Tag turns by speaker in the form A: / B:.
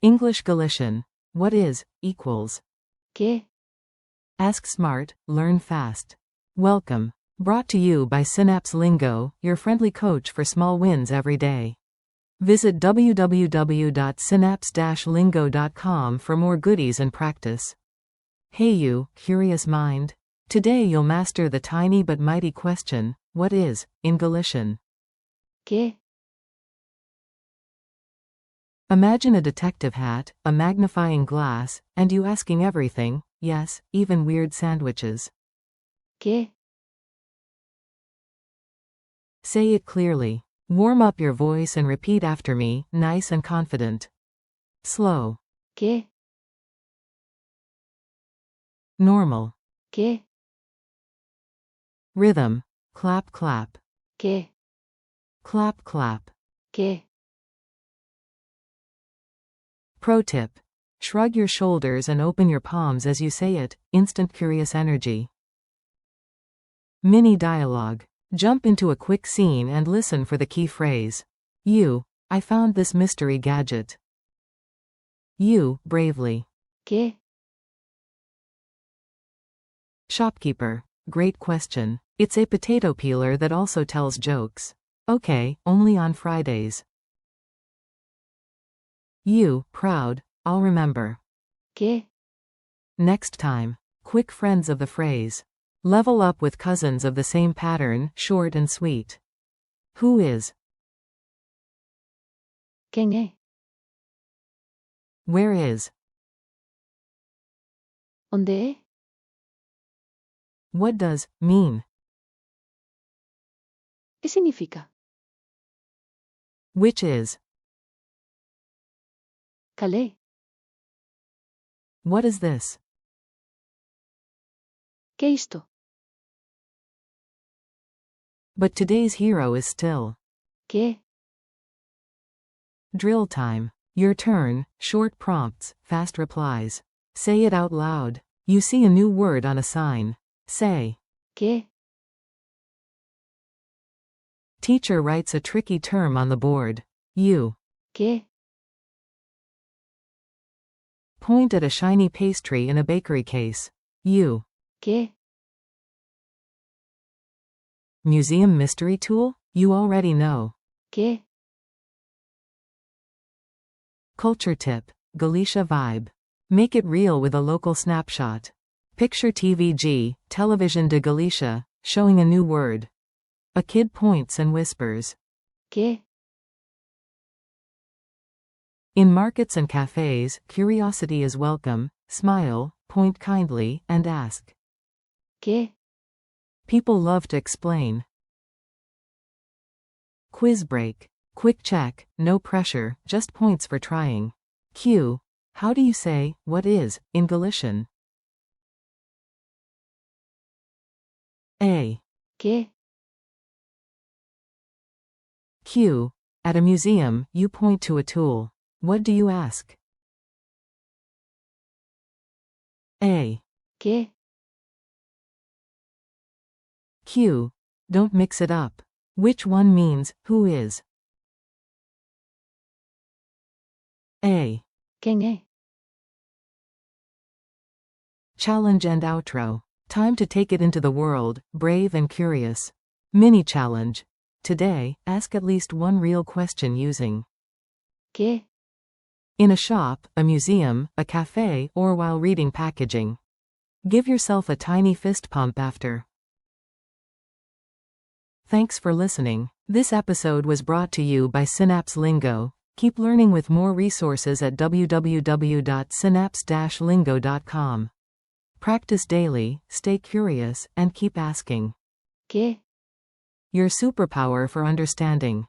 A: English Galician. What is, equals.
B: ¿Qué?
A: Ask smart, learn fast. Welcome. Brought to you by Synapse Lingo, your friendly coach for small wins every day. Visit www.synapse-lingo.com for more goodies and practice. Hey you, curious mind. Today you'll master the tiny but mighty question, what is, in Galician.
B: ¿Qué?
A: Imagine a detective hat, a magnifying glass, and you asking everything, yes, even weird sandwiches.
B: ¿Qué?
A: Say it clearly. Warm up your voice and repeat after me, nice and confident. Slow.
B: ¿Qué?
A: Normal.
B: ¿Qué?
A: Rhythm. Clap clap.
B: ¿Qué?
A: Clap clap.
B: ¿Qué?
A: Pro tip. Shrug your shoulders and open your palms as you say it, instant curious energy. Mini dialogue. Jump into a quick scene and listen for the key phrase. You, I found this mystery gadget. You, bravely.
B: ¿Qué?
A: Shopkeeper. Great question. It's a potato peeler that also tells jokes. Okay, only on Fridays. You, proud, I'll remember.
B: ¿Qué?
A: Next time. Quick friends of the phrase. Level up with cousins of the same pattern, short and sweet. Who is?
B: ¿Quién es?
A: Where is?
B: ¿Dónde es?
A: What does, mean?
B: ¿Qué significa?
A: Which is?
B: ¿Calé?
A: What is this?
B: ¿Qué esto?
A: But today's hero is still.
B: ¿Qué?
A: Drill time. Your turn, short prompts, fast replies. Say it out loud. You see a new word on a sign. Say.
B: ¿Qué?
A: Teacher writes a tricky term on the board. You.
B: ¿Qué?
A: Point at a shiny pastry in a bakery case. You.
B: ¿Qué?
A: Museum mystery tool? You already know.
B: ¿Qué?
A: Culture tip. Galicia vibe. Make it real with a local snapshot. Picture TVG, Television de Galicia, showing a new word. A kid points and whispers.
B: ¿Qué?
A: In markets and cafes, curiosity is welcome. Smile, point kindly, and ask.
B: ¿Qué?
A: People love to explain. Quiz break. Quick check, no pressure, just points for trying. Q. How do you say, what is, in Galician? A.
B: ¿Qué?
A: Q. At a museum, you point to a tool. What do you ask? A.
B: ¿Qué?
A: Q. Don't mix it up. Which one means, who is? A.
B: ¿Quién es?
A: Challenge and outro. Time to take it into the world, brave and curious. Mini challenge. Today, ask at least one real question using
B: ¿Qué?
A: in a shop, a museum, a cafe, or while reading packaging. Give yourself a tiny fist pump after. Thanks for listening. This episode was brought to you by Synapse Lingo. Keep learning with more resources at www.synapse-lingo.com. Practice daily, stay curious, and keep asking.
B: ¿Qué?
A: Your superpower for understanding.